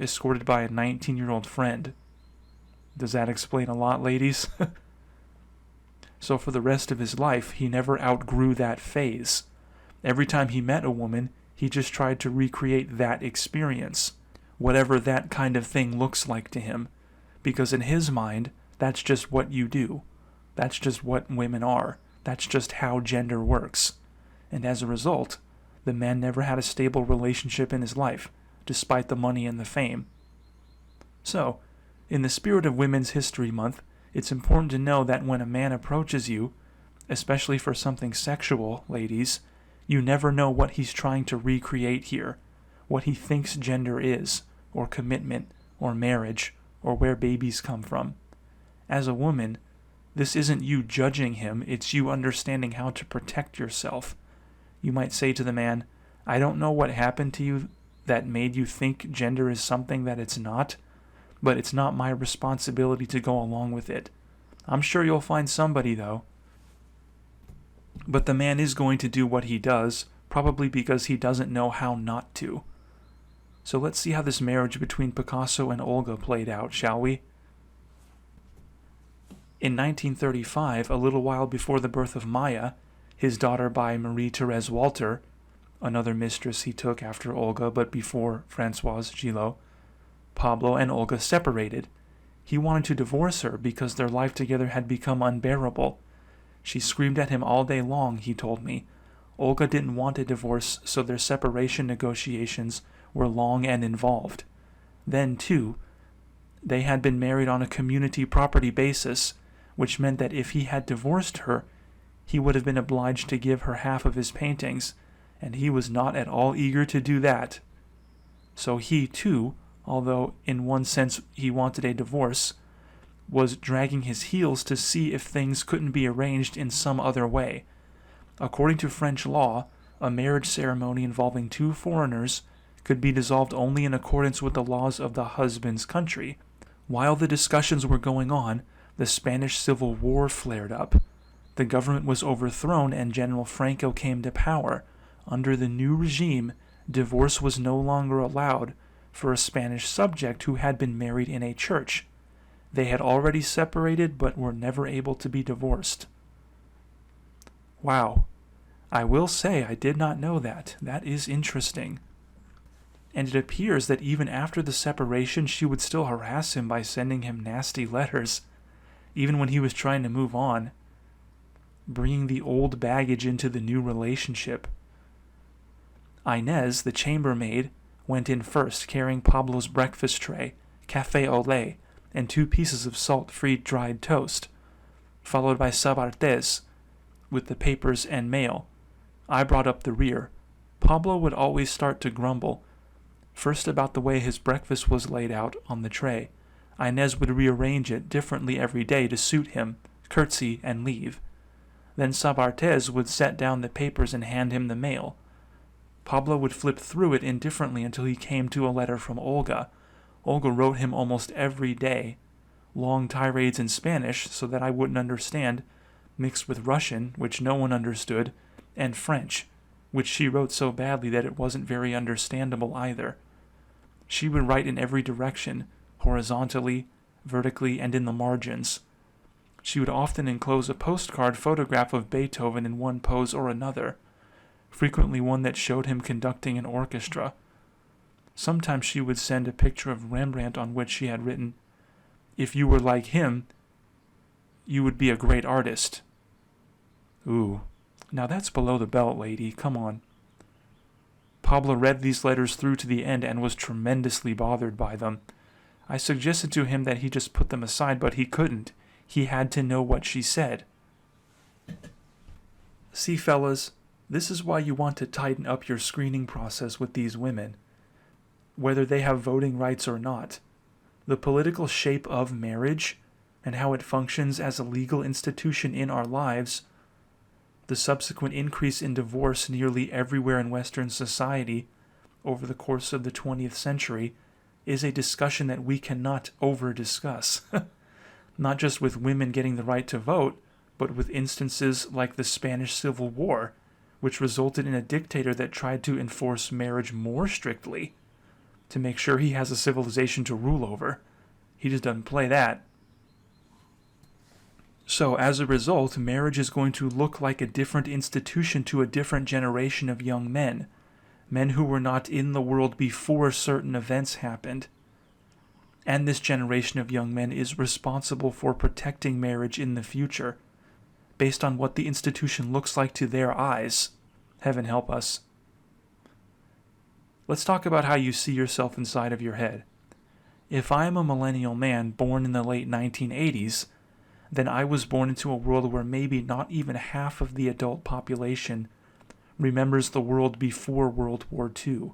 escorted by a 19-year-old friend. Does that explain a lot, ladies? So for the rest of his life, he never outgrew that phase. Every time he met a woman, he just tried to recreate that experience, whatever that kind of thing looks like to him, because in his mind, that's just what you do. That's just what women are. That's just how gender works. And as a result, the man never had a stable relationship in his life, despite the money and the fame. So, in the spirit of Women's History Month, it's important to know that when a man approaches you, especially for something sexual, ladies, you never know what he's trying to recreate here, what he thinks gender is, or commitment, or marriage, or where babies come from. As a woman, this isn't you judging him, it's you understanding how to protect yourself. You might say to the man, I don't know what happened to you that made you think gender is something that it's not, but it's not my responsibility to go along with it. I'm sure you'll find somebody, though. But the man is going to do what he does, probably because he doesn't know how not to. So let's see how this marriage between Picasso and Olga played out, shall we? In 1935, a little while before the birth of Maya, his daughter by Marie-Thérèse Walter, another mistress he took after Olga but before Françoise Gillot, Pablo and Olga separated. He wanted to divorce her because their life together had become unbearable. She screamed at him all day long, he told me. Olga didn't want a divorce, so their separation negotiations were long and involved. Then, too, they had been married on a community property basis, which meant that if he had divorced her, he would have been obliged to give her half of his paintings, and he was not at all eager to do that. So he, too, although in one sense he wanted a divorce, was dragging his heels to see if things couldn't be arranged in some other way. According to French law, a marriage ceremony involving two foreigners could be dissolved only in accordance with the laws of the husband's country. While the discussions were going on, the Spanish Civil War flared up. The government was overthrown and General Franco came to power. Under the new regime, divorce was no longer allowed for a Spanish subject who had been married in a church. They had already separated but were never able to be divorced. Wow. I will say I did not know that. That is interesting. And it appears that even after the separation she would still harass him by sending him nasty letters, even when he was trying to move on, bringing the old baggage into the new relationship. Inez, the chambermaid, went in first, carrying Pablo's breakfast tray, café au lait, and 2 pieces of salt-free dried toast, followed by Sabartez with the papers and mail. I brought up the rear. Pablo would always start to grumble, first about the way his breakfast was laid out on the tray. Inez would rearrange it differently every day to suit him, curtsy, and leave. Then Sabartez would set down the papers and hand him the mail. Pablo would flip through it indifferently until he came to a letter from Olga. Olga wrote him almost every day, long tirades in Spanish so that I wouldn't understand, mixed with Russian, which no one understood, and French, which she wrote so badly that it wasn't very understandable either. She would write in every direction, horizontally, vertically, and in the margins. She would often enclose a postcard photograph of Beethoven in one pose or another, frequently one that showed him conducting an orchestra. Sometimes she would send a picture of Rembrandt on which she had written, "If you were like him, you would be a great artist." Ooh, now that's below the belt, lady, come on. Pablo read these letters through to the end and was tremendously bothered by them. I suggested to him that he just put them aside, but he couldn't. He had to know what she said. See, fellas, this is why you want to tighten up your screening process with these women, whether they have voting rights or not. The political shape of marriage and how it functions as a legal institution in our lives, the subsequent increase in divorce nearly everywhere in Western society over the course of the 20th century, is a discussion that we cannot over-discuss. Not just with women getting the right to vote, but with instances like the Spanish Civil War, which resulted in a dictator that tried to enforce marriage more strictly to make sure he has a civilization to rule over. He just doesn't play that. So as a result, marriage is going to look like a different institution to a different generation of young men, men who were not in the world before certain events happened. And this generation of young men is responsible for protecting marriage in the future, based on what the institution looks like to their eyes. Heaven help us. Let's talk about how you see yourself inside of your head. If I am a millennial man born in the late 1980s, then I was born into a world where maybe not even half of the adult population remembers the world before World War II,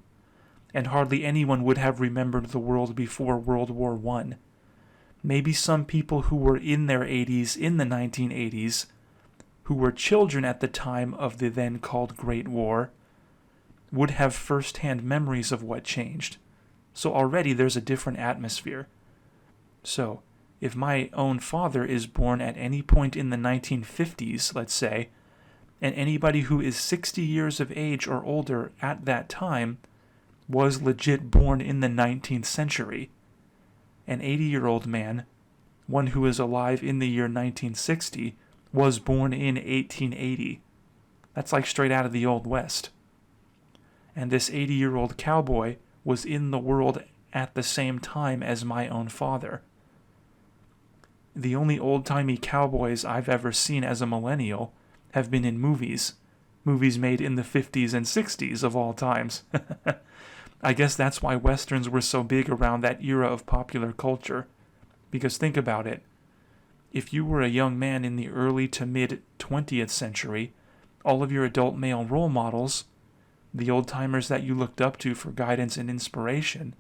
and hardly anyone would have remembered the world before World War I. Maybe some people who were in their 80s in the 1980s, who were children at the time of the then called Great War, would have first-hand memories of what changed. So already there's a different atmosphere. So, if my own father is born at any point in the 1950s, let's say, and anybody who is 60 years of age or older at that time was legit born in the 19th century. An 80-year-old man, one who is alive in the year 1960, was born in 1880. That's like straight out of the Old West. And this 80-year-old cowboy was in the world at the same time as my own father. The only old-timey cowboys I've ever seen as a millennial have been in movies made in the 50s and 60s of all times. I guess that's why Westerns were so big around that era of popular culture. Because think about it. If you were a young man in the early to mid-20th century, all of your adult male role models, the old-timers that you looked up to for guidance and inspiration,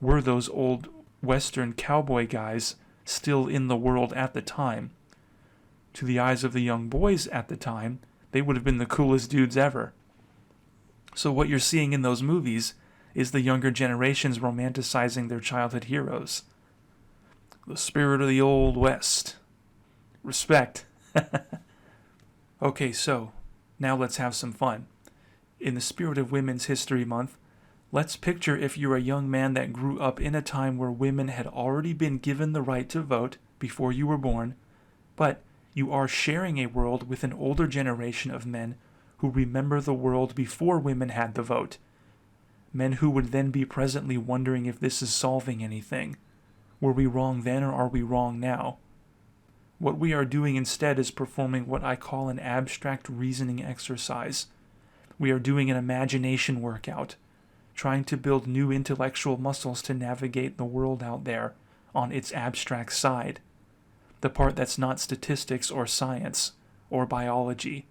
were those old Western cowboy guys still in the world at the time. To the eyes of the young boys at the time, they would have been the coolest dudes ever. So what you're seeing in those movies is the younger generations romanticizing their childhood heroes. The spirit of the Old West. Respect. Okay, so now let's have some fun. In the spirit of Women's History Month, let's picture if you're a young man that grew up in a time where women had already been given the right to vote before you were born, but you are sharing a world with an older generation of men who remember the world before women had the vote. Men who would then be presently wondering if this is solving anything. Were we wrong then or are we wrong now? What we are doing instead is performing what I call an abstract reasoning exercise. We are doing an imagination workout, trying to build new intellectual muscles to navigate the world out there on its abstract side, the part that's not statistics or science or biology,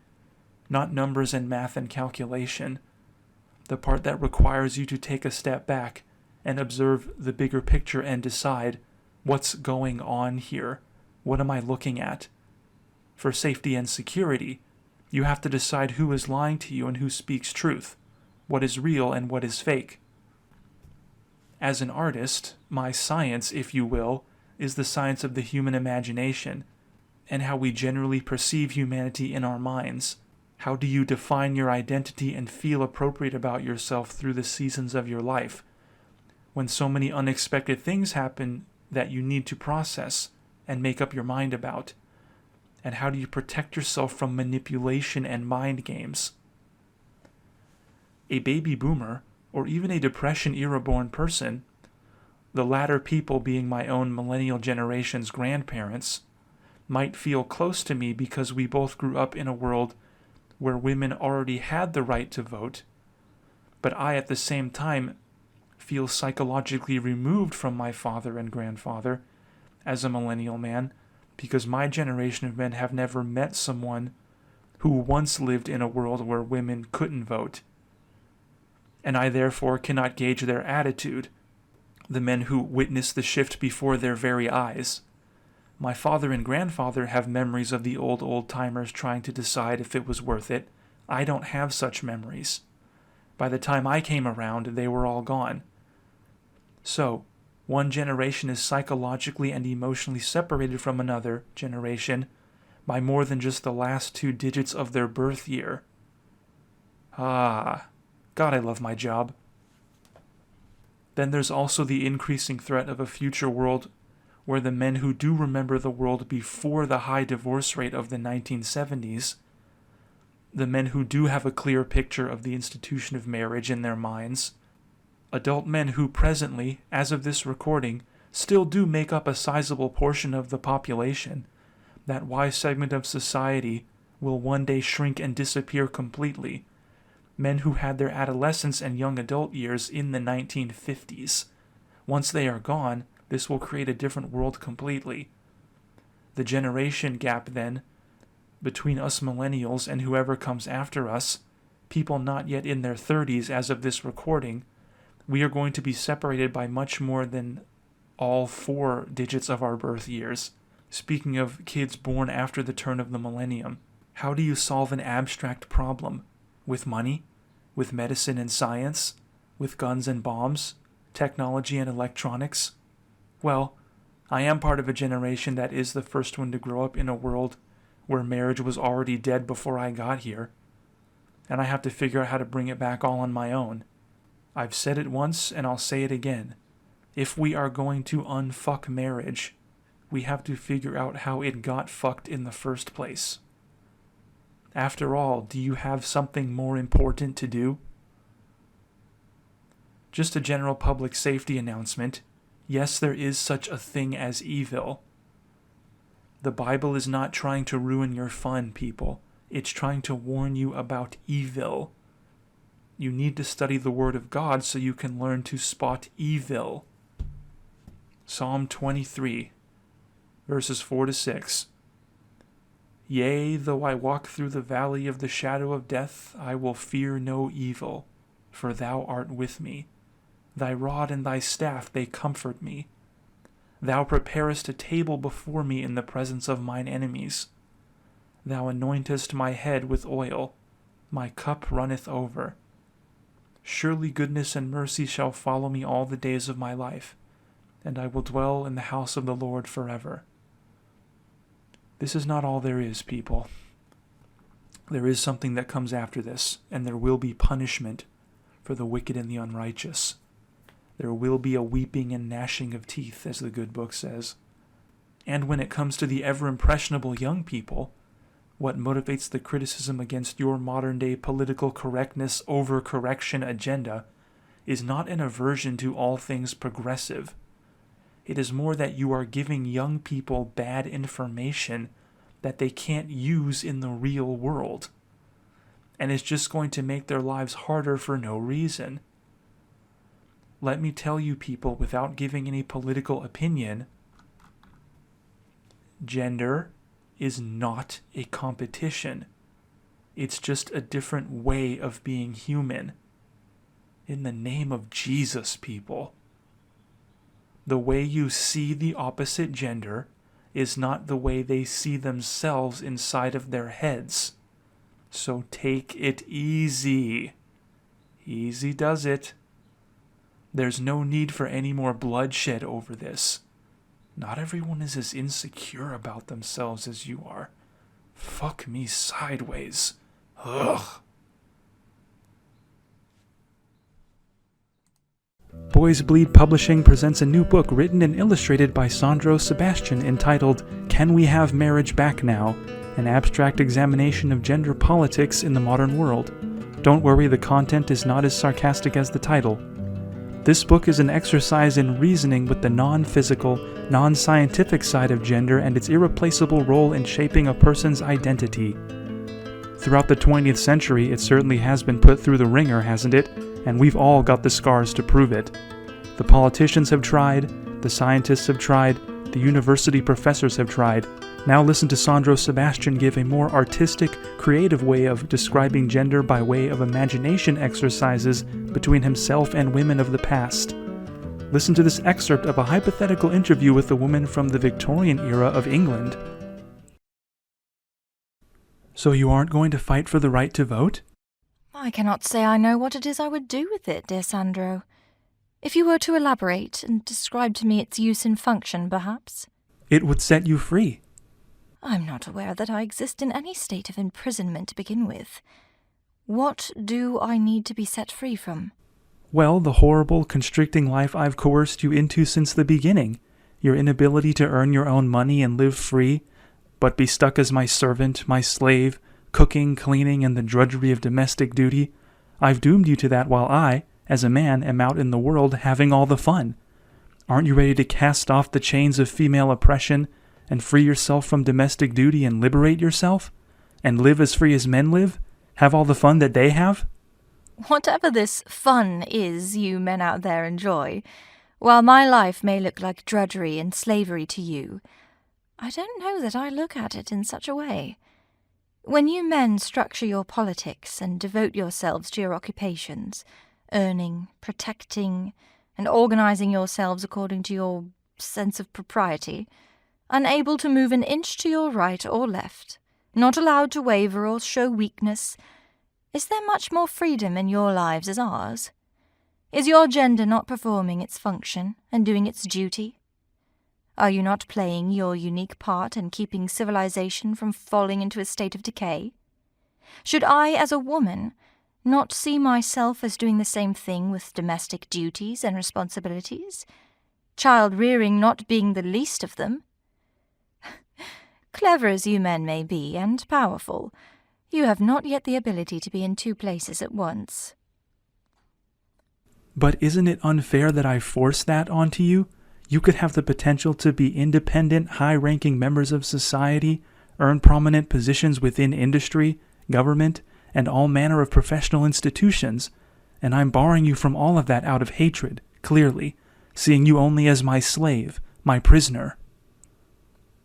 not numbers and math and calculation, the part that requires you to take a step back and observe the bigger picture and decide what's going on here. What am I looking at? For safety and security, you have to decide who is lying to you and who speaks truth, what is real and what is fake. As an artist, my science, if you will, is the science of the human imagination and how we generally perceive humanity in our minds. How do you define your identity and feel appropriate about yourself through the seasons of your life, when so many unexpected things happen that you need to process and make up your mind about? And how do you protect yourself from manipulation and mind games? A baby boomer, or even a Depression-era born person, the latter people being my own millennial generation's grandparents, might feel close to me because we both grew up in a world where women already had the right to vote, but I at the same time feel psychologically removed from my father and grandfather as a millennial man, because my generation of men have never met someone who once lived in a world where women couldn't vote, and I therefore cannot gauge their attitude, the men who witnessed the shift before their very eyes. My father and grandfather have memories of the old-timers trying to decide if it was worth it. I don't have such memories. By the time I came around, they were all gone. So, one generation is psychologically and emotionally separated from another generation by more than just the last 2 digits of their birth year. God, I love my job. Then there's also the increasing threat of a future world where the men who do remember the world before the high divorce rate of the 1970s, the men who do have a clear picture of the institution of marriage in their minds, adult men who presently, as of this recording, still do make up a sizable portion of the population, that wise segment of society will one day shrink and disappear completely. Men who had their adolescence and young adult years in the 1950s. Once they are gone, this will create a different world completely. The generation gap, then, between us millennials and whoever comes after us, people not yet in their 30s as of this recording, we are going to be separated by much more than all 4 digits of our birth years. Speaking of kids born after the turn of the millennium, how do you solve an abstract problem? With money? With medicine and science? With guns and bombs? Technology and electronics? Well, I am part of a generation that is the first one to grow up in a world where marriage was already dead before I got here, and I have to figure out how to bring it back all on my own. I've said it once, and I'll say it again. If we are going to unfuck marriage, we have to figure out how it got fucked in the first place. After all, do you have something more important to do? Just a general public safety announcement. Yes, there is such a thing as evil. The Bible is not trying to ruin your fun, people. It's trying to warn you about evil. You need to study the Word of God so you can learn to spot evil. Psalm 23, verses 4-6. Yea, though I walk through the valley of the shadow of death, I will fear no evil, for thou art with me. Thy rod and thy staff, they comfort me. Thou preparest a table before me in the presence of mine enemies. Thou anointest my head with oil. My cup runneth over. Surely goodness and mercy shall follow me all the days of my life, and I will dwell in the house of the Lord forever. This is not all there is, people. There is something that comes after this, and there will be punishment for the wicked and the unrighteous. There will be a weeping and gnashing of teeth, as the good book says. And when it comes to the ever-impressionable young people, what motivates the criticism against your modern-day political correctness overcorrection agenda is not an aversion to all things progressive. It is more that you are giving young people bad information that they can't use in the real world, and it's just going to make their lives harder for no reason. Let me tell you, people, without giving any political opinion, gender is not a competition. It's just a different way of being human. In the name of Jesus, people. The way you see the opposite gender is not the way they see themselves inside of their heads. So take it easy. Easy does it. There's no need for any more bloodshed over this. Not everyone is as insecure about themselves as you are. Fuck me sideways. Ugh. Boys Bleed Publishing presents a new book written and illustrated by Sandro Sebastian entitled Can We Have Marriage Back Now? An abstract examination of gender politics in the modern world. Don't worry, the content is not as sarcastic as the title. This book is an exercise in reasoning with the non-physical, non-scientific side of gender and its irreplaceable role in shaping a person's identity. Throughout the 20th century, it certainly has been put through the ringer, hasn't it? And we've all got the scars to prove it. The politicians have tried, the scientists have tried, the university professors have tried. Now listen to Sandro Sebastian give a more artistic, creative way of describing gender by way of imagination exercises between himself and women of the past. Listen to this excerpt of a hypothetical interview with a woman from the Victorian era of England. So you aren't going to fight for the right to vote? I cannot say I know what it is I would do with it, dear Sandro. If you were to elaborate and describe to me its use and function, perhaps? It would set you free. I'm not aware that I exist in any state of imprisonment to begin with. What do I need to be set free from? Well, the horrible, constricting life I've coerced you into since the beginning. Your inability to earn your own money and live free, but be stuck as my servant, my slave, cooking, cleaning, and the drudgery of domestic duty. I've doomed you to that while I, as a man, am out in the world having all the fun. Aren't you ready to cast off the chains of female oppression and free yourself from domestic duty and liberate yourself? And live as free as men live? Have all the fun that they have? Whatever this fun is you men out there enjoy, while my life may look like drudgery and slavery to you, I don't know that I look at it in such a way. When you men structure your politics and devote yourselves to your occupations, earning, protecting, and organizing yourselves according to your sense of propriety, unable to move an inch to your right or left, not allowed to waver or show weakness, is there much more freedom in your lives as ours? Is your gender not performing its function and doing its duty? Are you not playing your unique part in keeping civilization from falling into a state of decay? Should I, as a woman, not see myself as doing the same thing with domestic duties and responsibilities, child-rearing not being the least of them? Clever as you men may be, and powerful, you have not yet the ability to be in two places at once. But isn't it unfair that I force that onto you? You could have the potential to be independent, high-ranking members of society, earn prominent positions within industry, government, and all manner of professional institutions, and I'm barring you from all of that out of hatred, clearly, seeing you only as my slave, my prisoner.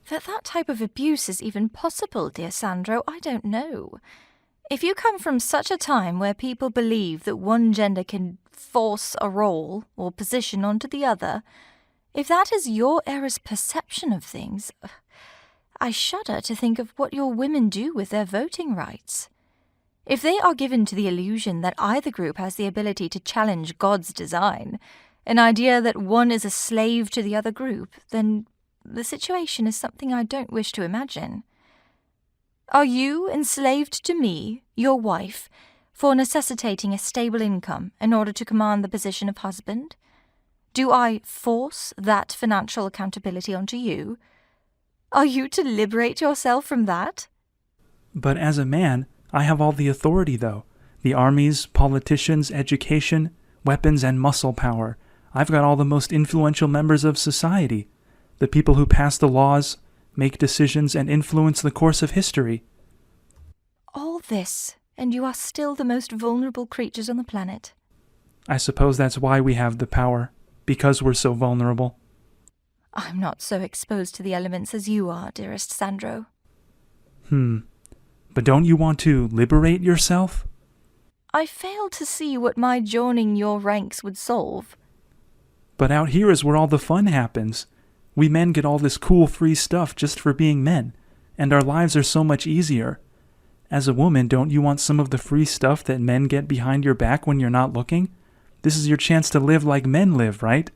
That type of abuse is even possible, dear Sandro, I don't know. If you come from such a time where people believe that one gender can force a role or position onto the other, if that is your era's perception of things, I shudder to think of what your women do with their voting rights. If they are given to the illusion that either group has the ability to challenge God's design, an idea that one is a slave to the other group, then the situation is something I don't wish to imagine. Are you enslaved to me, your wife, for necessitating a stable income in order to command the position of husband? Do I force that financial accountability onto you? Are you to liberate yourself from that? But as a man, I have all the authority, though. The armies, politicians, education, weapons, and muscle power. I've got all the most influential members of society. The people who pass the laws, make decisions, and influence the course of history. All this, and you are still the most vulnerable creatures on the planet. I suppose that's why we have the power, because we're so vulnerable. I'm not so exposed to the elements as you are, dearest Sandro. But don't you want to liberate yourself? I fail to see what my joining your ranks would solve. But out here is where all the fun happens. We men get all this cool free stuff just for being men, and our lives are so much easier. As a woman, don't you want some of the free stuff that men get behind your back when you're not looking? This is your chance to live like men live, right?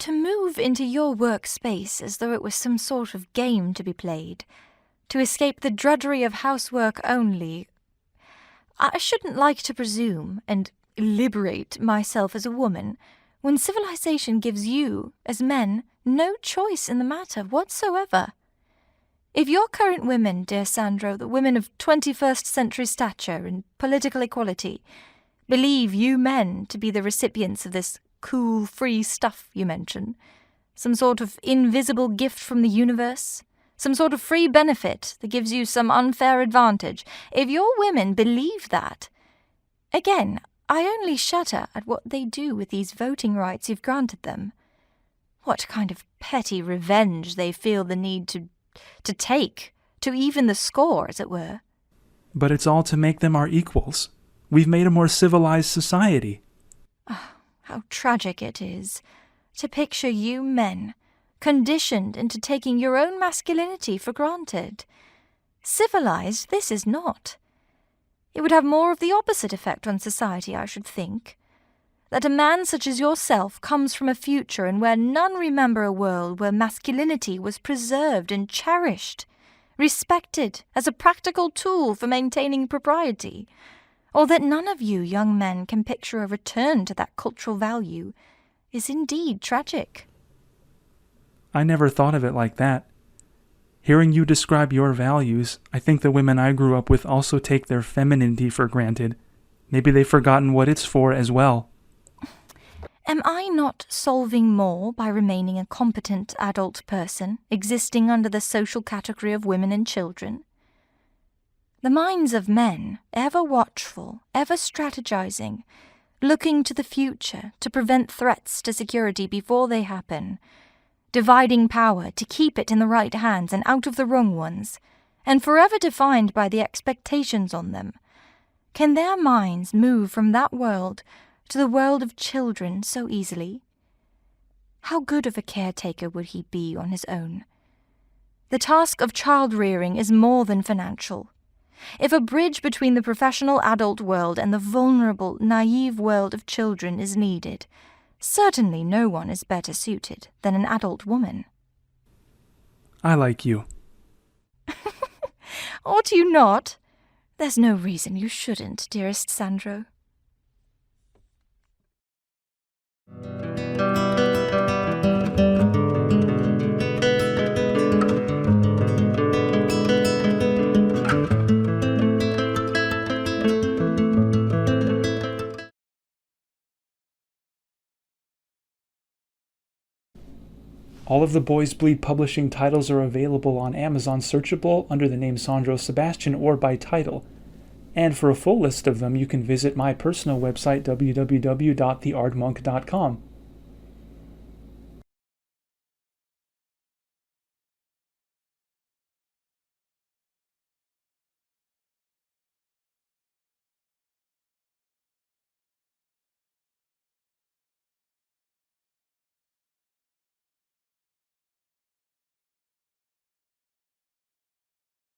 To move into your workspace as though it was some sort of game to be played, to escape the drudgery of housework only. I shouldn't like to presume and liberate myself as a woman when civilization gives you, as men, no choice in the matter whatsoever. If your current women, dear Sandro, the women of 21st century stature and political equality, believe you men to be the recipients of this cool, free stuff you mention, some sort of invisible gift from the universe, some sort of free benefit that gives you some unfair advantage, if your women believe that, again, I only shudder at what they do with these voting rights you've granted them. What kind of petty revenge they feel the need to take, to even the score, as it were. But it's all to make them our equals. We've made a more civilized society. Oh, how tragic it is to picture you men conditioned into taking your own masculinity for granted. Civilized, this is not. It would have more of the opposite effect on society, I should think. That a man such as yourself comes from a future in where none remember a world where masculinity was preserved and cherished, respected as a practical tool for maintaining propriety, or that none of you young men can picture a return to that cultural value, is indeed tragic. I never thought of it like that. Hearing you describe your values, I think the women I grew up with also take their femininity for granted. Maybe they've forgotten what it's for as well. Am I not solving more by remaining a competent adult person, existing under the social category of women and children? The minds of men, ever watchful, ever strategizing, looking to the future to prevent threats to security before they happen, dividing power to keep it in the right hands and out of the wrong ones, and forever defined by the expectations on them, can their minds move from that world to the world of children so easily? How good of a caretaker would he be on his own? The task of child-rearing is more than financial. If a bridge between the professional adult world and the vulnerable, naive world of children is needed, certainly no one is better suited than an adult woman. I like you. Ought you not? There's no reason you shouldn't, dearest Sandro. All of the Boys Bleed publishing titles are available on Amazon searchable under the name Sandro Sebastian or by title. And for a full list of them, you can visit my personal website, www.theardmonk.com.